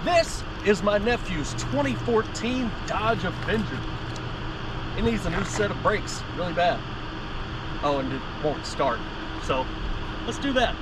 This is my nephew's 2014 Dodge Avenger. It needs a new set of brakes, really bad. Oh, and it won't start. So, let's do that.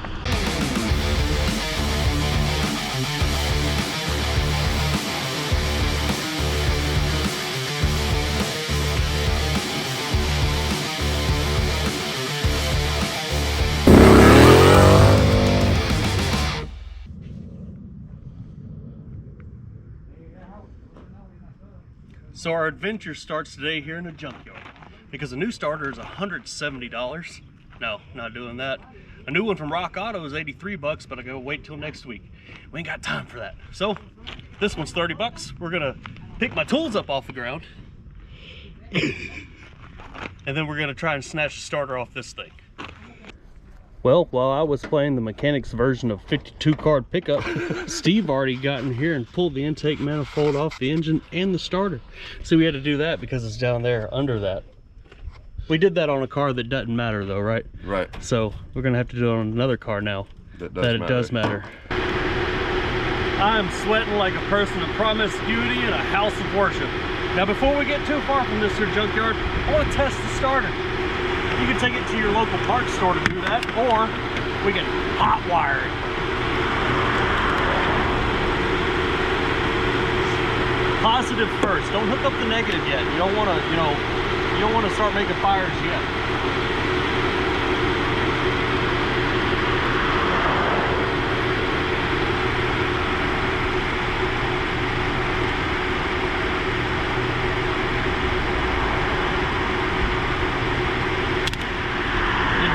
So our adventure starts today here in the junkyard because a new starter is $170. No, not doing that. A new one from Rock Auto is 83 bucks, but I gotta wait till next week. We ain't got time for that. So this one's 30 bucks. We're gonna pick my tools up off the ground and then we're gonna try and snatch the starter off this thing. Well, while I was playing the mechanics version of 52 card pickup, Steve already got in here and pulled the intake manifold off the engine and the starter. So we had to do that because it's down there under that. We did that on a car that doesn't matter though, right? Right. So we're gonna have to do it on another car now that it does matter. I'm sweating like a person of promiscuity in a house of worship. Now before we get too far from this here junkyard, I want to test the starter. You can take it to your local parts store to do that, or we can hot wire it. Positive first. Don't hook up the negative yet. You don't want to, you don't want to start making fires yet.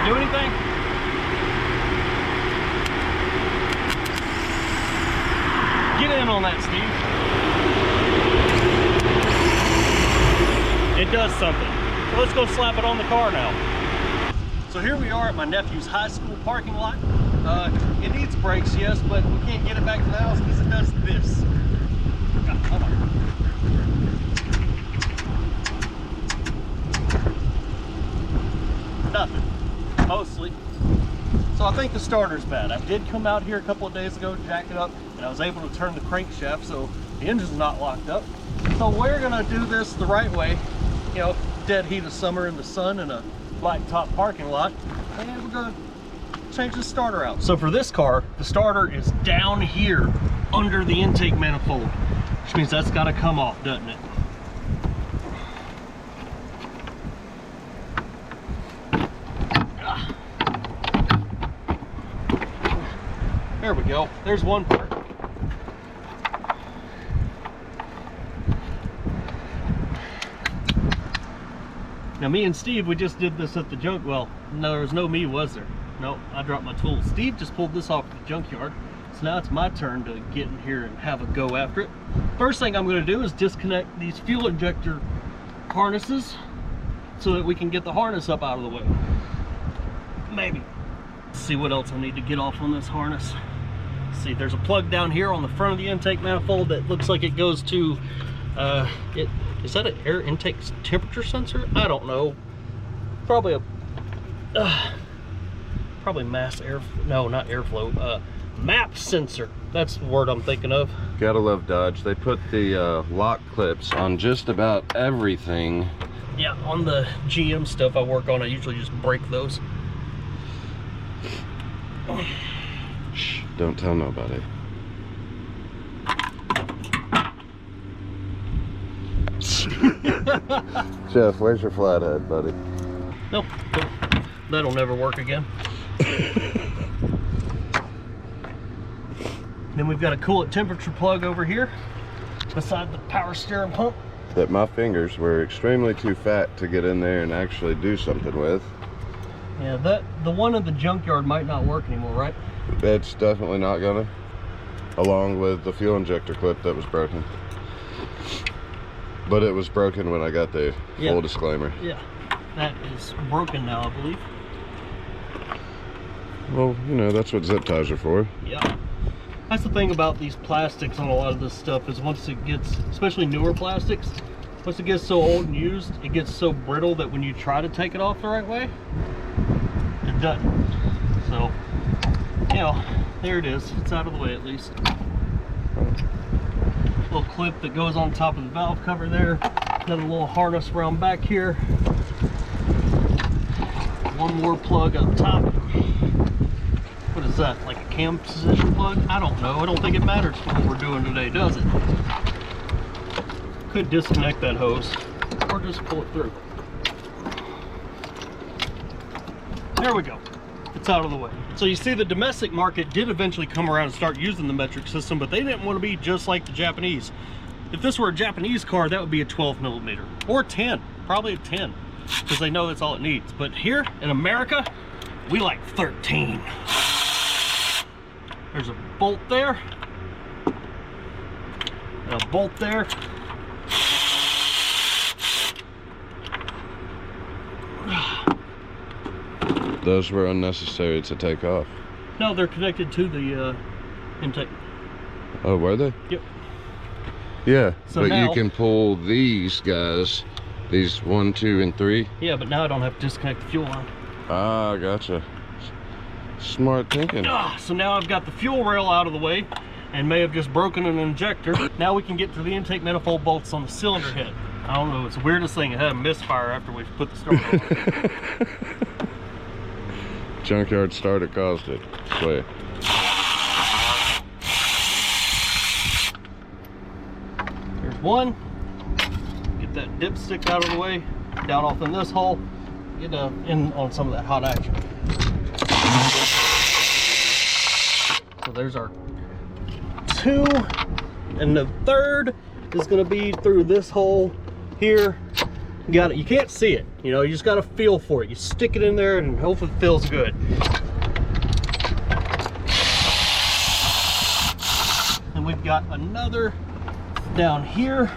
Do anything? Get in on that, Steve. It does something. So let's go slap it on the car now. So here we are at my nephew's high school parking lot. It needs brakes, yes, but we can't get it back to the house because it does this. Hold on. Nothing. Mostly. So I think the starter's bad. I did come out here a couple of days ago, jack it up, and I was able to turn the crankshaft so the engine's not locked up. So we're gonna do this the right way, you know, dead heat of summer in the sun in a blacktop parking lot, and we're gonna change the starter out. So for this car, the starter is down here under the intake manifold, which means that's gotta come off, doesn't it? There we go. There's one part. Now me and Steve, we just did this at the junk. Well, no, there was no me, was there? No, I dropped my tools. Steve just pulled this off the junkyard. So now it's my turn to get in here and have a go after it. First thing I'm going to do is disconnect these fuel injector harnesses so that we can get the harness up out of the way. Maybe. Let's see what else I need to get off on this harness. See, there's a plug down here on the front of the intake manifold that looks like it goes to is that an air intake temperature sensor? I don't know. Probably a probably mass air, no, not airflow, map sensor. That's the word I'm thinking of. Gotta love Dodge. They put the lock clips on just about everything. Yeah, on the GM stuff I work on, I usually just break those. Shh, don't tell nobody. Jeff, where's your flathead, buddy? Nope, that'll never work again. Then we've got a coolant temperature plug over here beside the power steering pump that my fingers were extremely too fat to get in there and actually do something with. Yeah, the one in the junkyard might not work anymore, right? It's definitely not gonna, along with the fuel injector clip that was broken. But it was broken when I got there, yeah. Full disclaimer. Yeah, that is broken now, I believe. Well, you know, that's what zip ties are for. Yeah. That's the thing about these plastics on a lot of this stuff is once it gets, especially newer plastics, once it gets so old and used, it gets so brittle that when you try to take it off the right way, it doesn't. So, you know, there it is. It's out of the way at least. Little clip that goes on top of the valve cover there. Another little harness around back here. One more plug up top. What is that, like a cam position plug? I don't know. I don't think it matters what we're doing today, does it? Could disconnect that hose or just pull it through. There we go. It's out of the way. So you see, the domestic market did eventually come around and start using the metric system, but they didn't want to be just like the Japanese. If this were a Japanese car, that would be a 12mm or 10, probably a 10, because they know that's all it needs. But here in America, we like 13. There's a bolt there, and a bolt there. Those were unnecessary to take off. No, they're connected to the intake. Oh, were they? Yep. Yeah, So but now, you can pull these guys, these 1, 2, and 3. yeah, but now I don't have to disconnect the fuel line. Ah, gotcha. Smart thinking. So now I've got the fuel rail out of the way and may have just broken an injector. Now we can get to the intake manifold bolts on the cylinder head. I don't know, it's the weirdest thing. It had a misfire after we put the starter on. Junkyard starter caused it. Swear. There's one. Get that dipstick out of the way. Down off in this hole. Get in on some of that hot action. So there's our 2, and the third is going to be through this hole here. You got it. You can't see it. You know, you just got to feel for it. You stick it in there and hope it feels good. And we've got another down here.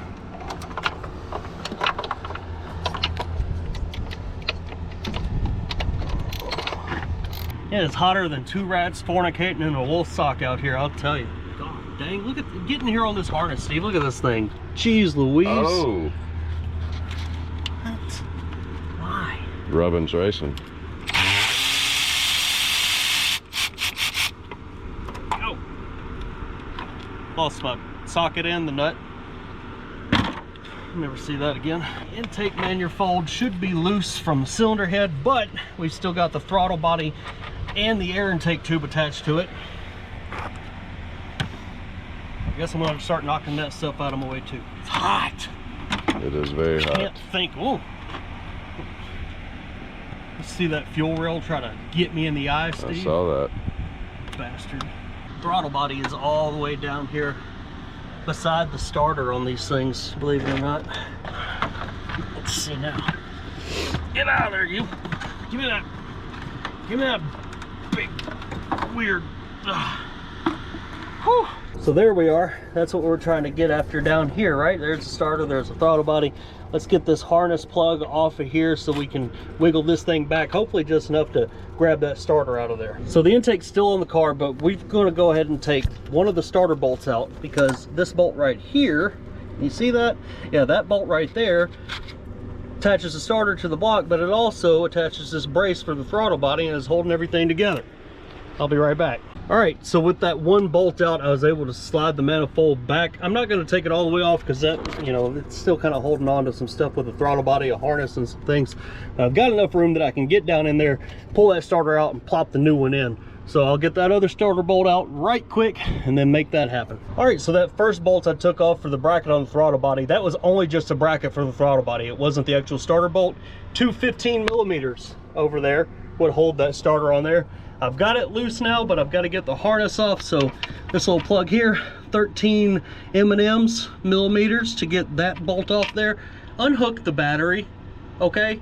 Yeah, it's hotter than 2 rats fornicating in a wool sock out here, I'll tell you. God dang, look at getting here on this harness, Steve. Look at this thing. Jeez Louise. Oh. What? Why? Robin's racing. Oh. Lost my socket and the nut. Never see that again. Intake manifold should be loose from the cylinder head, but we've still got the throttle body and the air intake tube attached to it. I guess I'm going to start knocking that stuff out of my way too. It's hot. It is very hot. Can't think. Oh, let's see that fuel rail try to get me in the eye, Steve. I saw that. Bastard. Throttle body is all the way down here beside the starter on these things, believe it or not. Let's see now. Get out of there, you. Give me that. Give me that big, weird. Whew. So there we are. That's what we're trying to get after down here, right? There's the starter, there's the throttle body. Let's get this harness plug off of here so we can wiggle this thing back, hopefully just enough to grab that starter out of there. So the intake's still on the car, but we're going to go ahead and take one of the starter bolts out, because this bolt right here, you see that? Yeah, that bolt right there attaches the starter to the block, but it also attaches this brace for the throttle body and is holding everything together. I'll be right back. All right, so with that one bolt out, I was able to slide the manifold back. I'm not going to take it all the way off because that, you know, it's still kind of holding on to some stuff with the throttle body, a harness, and some things. I've got enough room that I can get down in there, pull that starter out, and plop the new one in. So I'll get that other starter bolt out right quick and then make that happen. All right, so that first bolt I took off for the bracket on the throttle body, that was only just a bracket for the throttle body. It wasn't the actual starter bolt. 2 15mm over there would hold that starter on there. I've got it loose now, but I've got to get the harness off. So this little plug here, 13 millimeters to get that bolt off there. Unhook the battery, okay?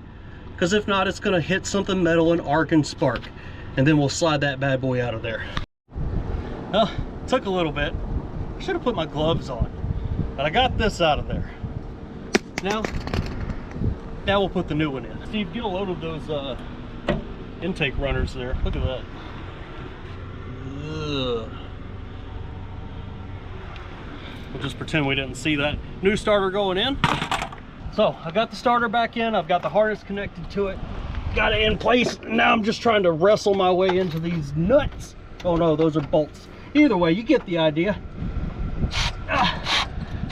Because if not, it's gonna hit something metal and arc and spark. And then we'll slide that bad boy out of there. Well, took a little bit. I should have put my gloves on, but I got this out of there. Now we'll put the new one in. Steve, get a load of those intake runners there. Look at that. Ugh. We'll just pretend we didn't see that new starter going in. So I got the starter back in. I've got the harness connected to it. Got it in place. Now I'm just trying to wrestle my way into these nuts. Oh no, those are bolts. Either way, you get the idea.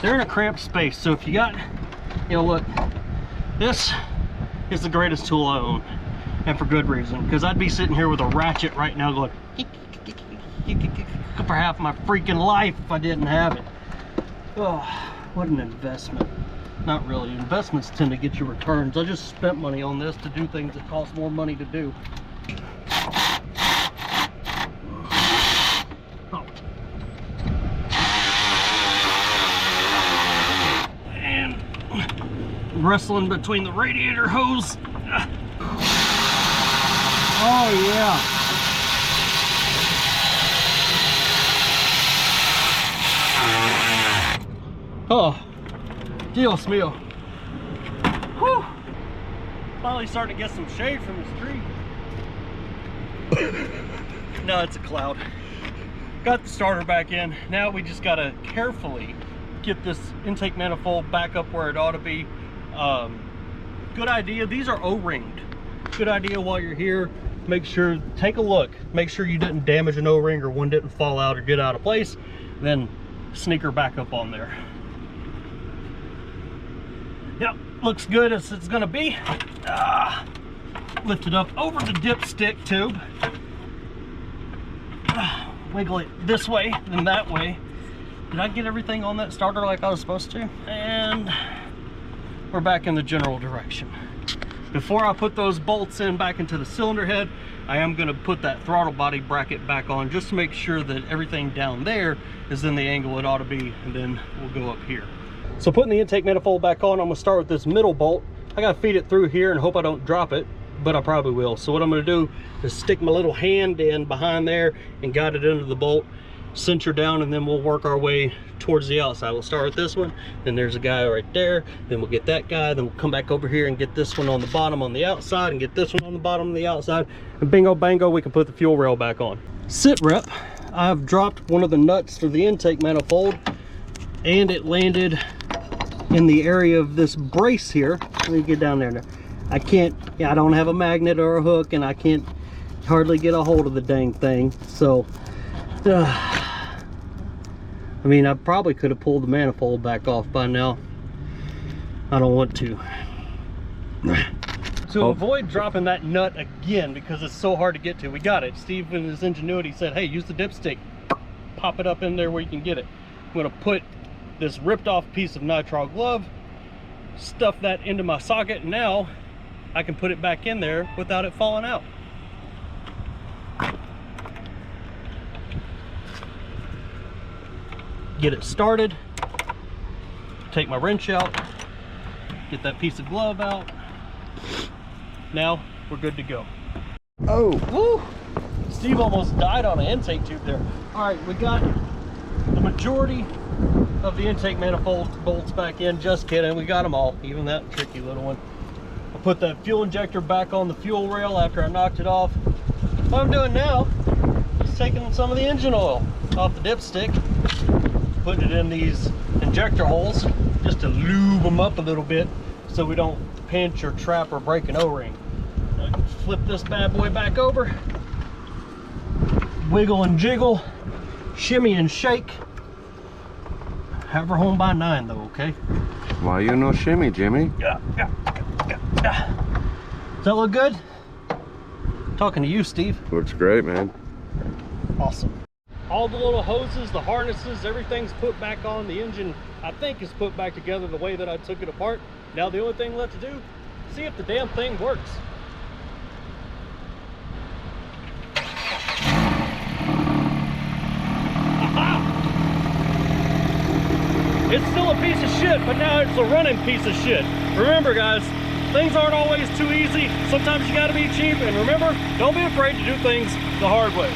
they're in a cramped space. So if you got, you know, look, this is the greatest tool I own, and for good reason, because I'd be sitting here with a ratchet right now going for half my freaking life if I didn't have it. Oh, what an investment. Not really. Investments tend to get you returns. I just spent money on this to do things that cost more money to do. Oh. And wrestling between the radiator hose. Oh yeah. Oh, Dios mío. Whew. Finally starting to get some shade from this tree. No, it's a cloud. Got the starter back in. Now we just gotta carefully get this intake manifold back up where it ought to be. Good idea. These are O-ringed. Good idea while you're here. Make sure, take a look. Make sure you didn't damage an O-ring or one didn't fall out or get out of place. Then sneak her back up on there. Yep, looks good as it's gonna be. Lift it up over the dipstick tube. Wiggle it this way, then that way. Did I get everything on that starter like I was supposed to? And we're back in the general direction. Before I put those bolts in back into the cylinder head, I am gonna put that throttle body bracket back on just to make sure that everything down there is in the angle it ought to be, and then we'll go up here. So putting the intake manifold back on, I'm gonna start with this middle bolt. I gotta feed it through here and hope I don't drop it, but I probably will. So what I'm gonna do is stick my little hand in behind there and guide it into the bolt, cinch her down, and then we'll work our way towards the outside. We'll start with this one, then there's a guy right there, then we'll get that guy, then we'll come back over here and get this one on the bottom on the outside, and get this one on the bottom on the outside, and bingo bango, we can put the fuel rail back on. Sit rep, I've dropped one of the nuts for the intake manifold, and it landed in the area of this brace here. Let me get down there now. I don't have a magnet or a hook, and I can't hardly get a hold of the dang thing. So I mean, I probably could have pulled the manifold back off by now. I don't want to. To avoid dropping that nut again, because it's so hard to get to, we got it. Steve in his ingenuity said, hey, use the dipstick, pop it up in there where you can get it. I'm gonna put this ripped off piece of nitrile glove, stuff that into my socket, and now I can put it back in there without it falling out. Get it started, take my wrench out, get that piece of glove out. Now we're good to go. Oh, woo! Steve almost died on an intake tube there. All right, we got the majority of the intake manifold bolts back in. Just kidding, we got them all, even that tricky little one. I put that fuel injector back on the fuel rail after I knocked it off. What I'm doing now is taking some of the engine oil off the dipstick, putting it in these injector holes just to lube them up a little bit so we don't pinch or trap or break an O-ring. Flip this bad boy back over, wiggle and jiggle, shimmy and shake. Have her home by 9 though, okay? Why you no shimmy, Jimmy? Yeah. Does that look good? Talking to you, Steve. Looks great, man. Awesome. All the little hoses, the harnesses, everything's put back on. The engine, I think, is put back together the way that I took it apart. Now the only thing left to do, see if the damn thing works. It's still a piece of shit, but now it's a running piece of shit. Remember, guys, things aren't always too easy. Sometimes you gotta be cheap, and remember, don't be afraid to do things the hard way.